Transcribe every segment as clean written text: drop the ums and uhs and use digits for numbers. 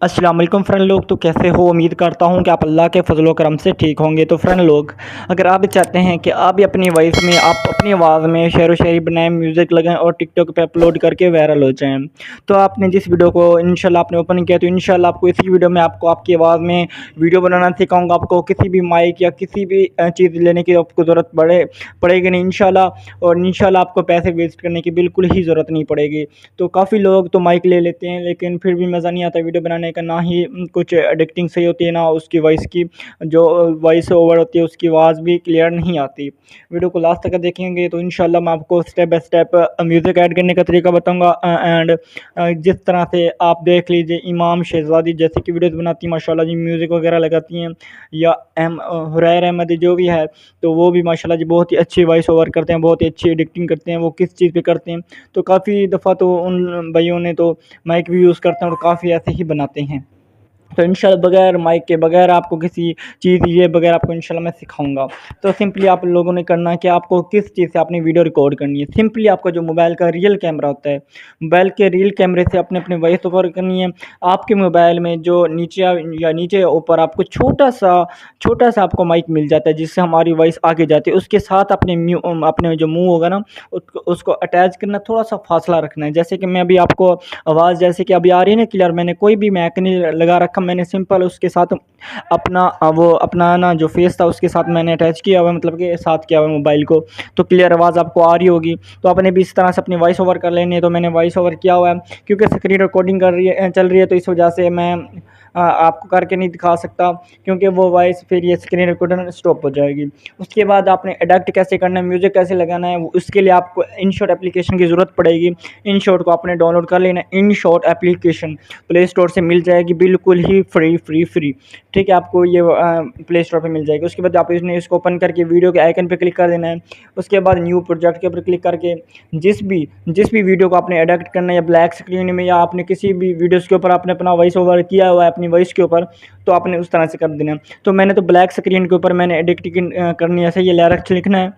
अस्सलाम वालेकुम फ्रेंड लोग। तो कैसे हो? उम्मीद करता हूँ कि आप अल्लाह के फजल व करम से ठीक होंगे। तो फ्रेंड लोग, अगर आप भी चाहते हैं कि आप भी अपनी वॉइस में, आप अपनी आवाज़ में शेर व शायरी बनाएं, म्यूज़िक लगाएं और टिकटॉक पे अपलोड करके वायरल हो जाएं, तो आपने जिस वीडियो को इंशाल्लाह आपने ओपन किया, तो इंशाल्लाह आपको इसी वीडियो में आपको आपकी आवाज़ में वीडियो बनाना सिखाऊँगा। आपको किसी भी माइक या किसी भी चीज़ लेने की आपको ज़रूरत पड़ेगी नहीं इंशाल्लाह। और इंशाल्लाह आपको पैसे वेस्ट करने की बिल्कुल ही ज़रूरत नहीं पड़ेगी। तो काफ़ी लोग तो माइक ले लेते हैं, लेकिन फिर भी मज़ा नहीं आता वीडियो बनाने का, ना ही कुछ एडिटिंग सही होती है, ना उसकी वॉइस की जो वॉइस ओवर होती है उसकी आवाज़ भी क्लियर नहीं आती। वीडियो को लास्ट तक देखेंगे तो इंशाल्लाह मैं आपको step by step music add करने का तरीका बताऊंगा। एंड जिस तरह से आप देख लीजिए, इमाम शहज़ादी जैसे कि वीडियोज़ बनाती हैं माशाल्लाह जी, म्यूज़िक वगैरह लगाती हैं, या हुरैर अहमद जो भी है, तो वो भी माशाल्लाह जी बहुत ही अच्छी वॉइस ओवर करते हैं, बहुत ही अच्छी एडिटिंग करते हैं। वो किस चीज़ पे करते हैं, तो काफ़ी दफ़ा तो उन भाइयों ने तो माइक भी यूज़ करते हैं और काफ़ी ऐसे ही बनाते हैं। तो इंशाल्लाह बगैर माइक के, बगैर आपको किसी चीज़ ये बगैर आपको इंशाल्लाह मैं सिखाऊंगा। तो सिंपली आप लोगों ने करना है कि आपको किस चीज़ से अपनी वीडियो रिकॉर्ड करनी है। सिंपली आपका जो मोबाइल का रियल कैमरा होता है, मोबाइल के रियल कैमरे से अपने अपने वॉइस ओवर करनी है। आपके मोबाइल में जो नीचे या नीचे या ऊपर आपको छोटा सा आपको माइक मिल जाता है, जिससे हमारी वॉइस आगे जाती है। उसके साथ अपने जो मुंह होगा ना, उसको अटैच करना, थोड़ा सा फासला रखना है। जैसे कि मैं अभी आपको आवाज़ जैसे कि अभी आ रही है ना क्लियर, मैंने कोई भी मैक नहीं लगा रखा, मैंने सिंपल उसके साथ वो अपना ना जो फेस था उसके साथ मैंने अटैच किया हुआ है, मतलब कि साथ किया हुआ है मोबाइल को। तो क्लियर आवाज़ आपको आ रही होगी। तो आपने भी इस तरह से अपनी वॉइस ओवर कर लेनी है। तो मैंने वॉइस ओवर किया हुआ है, क्योंकि स्क्रीन रिकॉर्डिंग चल रही है, तो इस वजह से मैं आपको करके नहीं दिखा सकता, क्योंकि वो वॉइस फिर ये स्क्रीन रिकॉर्डर स्टॉप हो जाएगी। उसके बाद आपने एडक्ट कैसे करना है, म्यूज़िक कैसे लगाना है, उसके लिए आपको InShot एप्लीकेशन की ज़रूरत पड़ेगी। InShot को आपने डाउनलोड कर लेना है। InShot एप्लीकेशन प्ले स्टोर से मिल जाएगी, बिल्कुल ही फ्री। ठीक है, आपको ये प्ले स्टोर पे मिल जाएगी। उसके बाद आप इसको ओपन करके वीडियो के आइकन पे क्लिक कर देना है। उसके बाद न्यू प्रोजेक्ट के ऊपर क्लिक करके जिस भी वीडियो को आपने एडिट करना है, या ब्लैक स्क्रीन में, या आपने किसी भी वीडियोज़ के ऊपर आपने अपना वॉइस ओवर किया हुआ है अपनी वॉइस के ऊपर, तो आपने उस तरह से कर देना है। तो मैंने तो ब्लैक स्क्रीन के ऊपर मैंने एडिटिंग करनी है, ऐसे ये लिरिक्स लिखना है,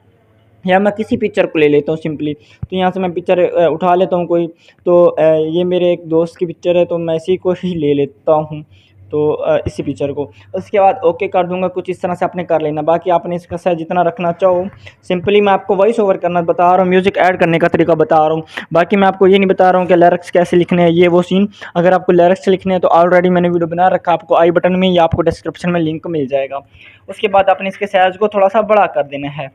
या मैं किसी पिक्चर को ले लेता हूँ सिंपली। तो यहाँ से मैं पिक्चर उठा लेता हूँ कोई। तो ये मेरे एक दोस्त की पिक्चर है, तो मैं इसी को ही ले लेता हूँ। तो इसी पिक्चर को उसके बाद ओके कर दूंगा। कुछ इस तरह से आपने कर लेना, बाकी आपने इसका साइज जितना रखना चाहो। सिंपली मैं आपको वॉइस ओवर करना बता रहा हूँ, म्यूज़िक ऐड करने का तरीका बता रहा हूँ। बाकी मैं आपको ये नहीं बता रहा हूँ कि लिरिक्स कैसे लिखने हैं, ये वो सीन। अगर आपको लिरिक्स लिखने हैं तो ऑलरेडी मैंने वीडियो बना रखा, आपको आई बटन में या आपको डिस्क्रिप्शन में लिंक मिल जाएगा। उसके बाद आपने इसके साइज़ को थोड़ा सा बड़ा कर देना है।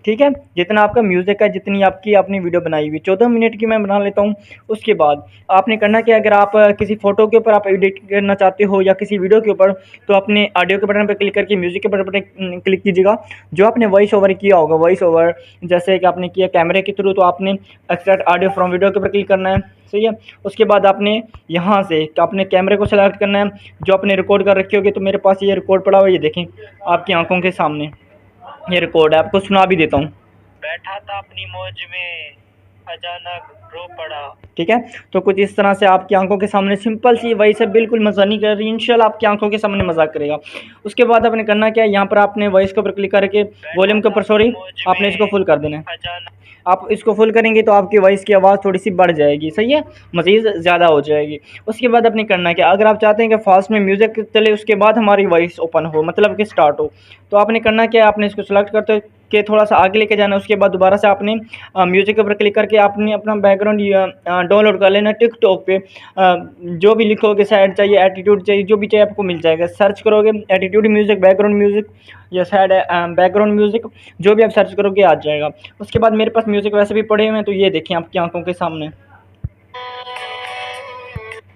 ठीक है, जितना आपका म्यूज़िक है, जितनी आपकी आपने वीडियो बनाई हुई, 14 मिनट की मैं बना लेता हूँ। उसके बाद आपने करना क्या, अगर आप किसी फ़ोटो के ऊपर आप एडिट करना चाहते हो, या किसी वीडियो के ऊपर, तो अपने ऑडियो के बटन पर क्लिक करके म्यूज़िक के बटन क्लिक कीजिएगा। जो आपने वॉइस ओवर किया होगा, वॉइस ओवर जैसे कि आपने किया कैमरे के थ्रू, तो आपने एक्सट्रैक्ट ऑडियो फ्रॉम वीडियो के ऊपर क्लिक करना है। सही है। उसके बाद आपने यहाँ से अपने कैमरे को सेलेक्ट करना है, जो आपने रिकॉर्ड कर रखी होगी। तो मेरे पास ये रिकॉर्ड पड़ा हुआ है, ये देखें आपकी आंखों के सामने ये रिकॉर्ड है, आपको सुना भी देता हूँ। बैठा था अपनी मौज में, अचानक रो पड़ा। ठीक है, तो कुछ इस तरह से आपकी आंखों के सामने सिंपल सी वही से बिल्कुल मज़ा नहीं कर रही, इंशाल्लाह आपकी आंखों के सामने मजाक करेगा। उसके बाद आपने करना क्या है, यहाँ पर आपने वॉइस के ऊपर क्लिक करके वॉल्यूम के ऊपर, सॉरी, आपने इसको फुल कर देना है। अचानक आप इसको फुल करेंगे तो आपकी वॉइस की आवाज़ थोड़ी सी बढ़ जाएगी। सही है, मज़ीद ज़्यादा हो जाएगी। उसके बाद आपने करना है कि अगर आप चाहते हैं कि फास्ट में म्यूज़िक चले, उसके बाद हमारी वॉइस ओपन हो, मतलब कि स्टार्ट हो, तो आपने करना क्या है, आपने इसको सेलेक्ट करते के थोड़ा सा आगे लेके जाना है। उसके बाद दोबारा से आपने म्यूज़िक के ऊपर क्लिक करके आपने अपना बैकग्राउंड डाउनलोड कर लेना। टिकटॉक पे जो भी लिखोगे, सैड चाहिए, एटीट्यूड चाहिए, जो भी चाहिए आपको मिल जाएगा। सर्च करोगे एटीट्यूड म्यूज़िक, बैकग्राउंड म्यूज़िक, या सैड बैकग्राउंड म्यूज़िक, जो भी आप सर्च करोगे आ जाएगा। उसके बाद मेरे पास म्यूज़िक वैसे भी पड़े हुए हैं, तो ये देखिए आपकी आंखों के सामने।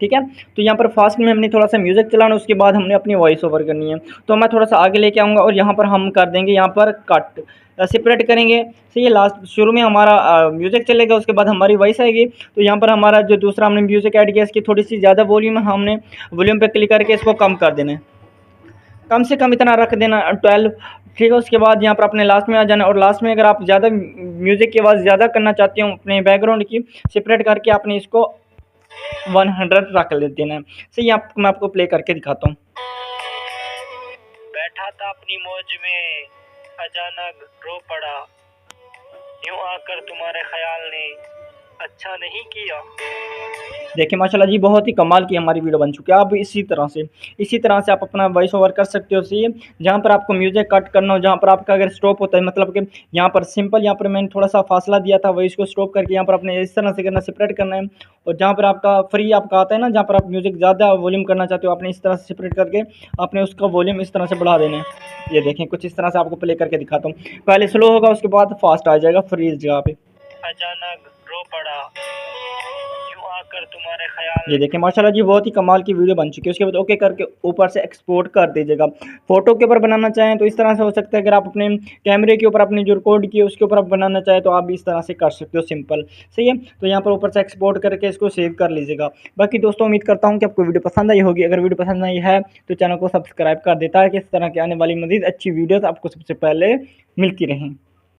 ठीक है, तो यहाँ पर फास्ट में हमने थोड़ा सा म्यूज़िक चलाना, उसके बाद हमने अपनी वॉइस ओवर करनी है। तो मैं थोड़ा सा आगे लेके आऊँगा और यहाँ पर हम कर देंगे, यहाँ पर कट सेपरेट करेंगे। सही है, लास्ट शुरू में हमारा म्यूज़िक चलेगा, उसके बाद हमारी वॉइस आएगी। तो यहाँ पर हमारा जो दूसरा हमने म्यूज़िक ऐड किया, इसकी थोड़ी सी ज़्यादा वॉल्यूम है, हमने वॉल्यूम पे क्लिक करके इसको कम कर देना है, कम से कम इतना रख देना 12। ठीक है, उसके बाद यहाँ पर अपने लास्ट में आ जाना, और लास्ट में अगर आप ज़्यादा म्यूज़िक की आवाज़ ज़्यादा करना चाहते हो अपने बैकग्राउंड की, सेपरेट करके आपने इसको 100 रख देना है। सही, मैं आपको प्ले करके दिखाता हूँ। बैठा था अपनी मौज में, अचानक रो पड़ा। यूं आकर तुम्हारे ख्याल ने अच्छा नहीं किया। देखिए माशाल्लाह जी बहुत ही कमाल की हमारी वीडियो बन चुकी है। आप इसी तरह से आप अपना वॉइस ओवर कर सकते हो। सी जहाँ पर आपको म्यूज़िक कट करना हो, जहाँ पर आपका अगर स्टॉप होता है, मतलब कि यहाँ पर सिंपल, यहाँ पर मैंने थोड़ा सा फासला दिया था, वॉइस को स्टॉप करके यहाँ पर आपने इस तरह से करना, सेपरेट करना है। और जहाँ पर आपका फ्री आपका आता है ना, जहाँ पर आप म्यूज़िक ज़्यादा वॉल्यूम करना चाहते हो, आपने इस तरह से सेपरेट करके आपने उसका वॉल्यूम इस तरह से बढ़ा देना है। ये देखें कुछ इस तरह से आपको प्ले करके दिखाता हूँ। पहले स्लो होगा, उसके बाद फास्ट आ जाएगा फ्री इस जगह पे। अचानक रो पड़ा, यूं आकर तुम्हारे ख्याल। ये देखिए माशाल्लाह जी बहुत ही कमाल की वीडियो बन चुकी है। उसके बाद ओके करके ऊपर से एक्सपोर्ट कर दीजिएगा। फ़ोटो के ऊपर बनाना चाहें तो इस तरह से हो सकता है, अगर आप अपने कैमरे के ऊपर अपने जो रिकॉर्ड किए उसके ऊपर आप बनाना चाहें तो आप भी इस तरह से कर सकते हो, सिंपल। सही है, तो यहाँ पर ऊपर से एक्सपोर्ट करके इसको सेव कर लीजिएगा। बाकी दोस्तों उम्मीद करता हूँ कि आपको वीडियो पसंद आई होगी। अगर वीडियो पसंद आई है तो चैनल को सब्सक्राइब कर देता है कि इस तरह की आने वाली मज़ीद अच्छी वीडियोज़ आपको सबसे पहले मिलती रहें।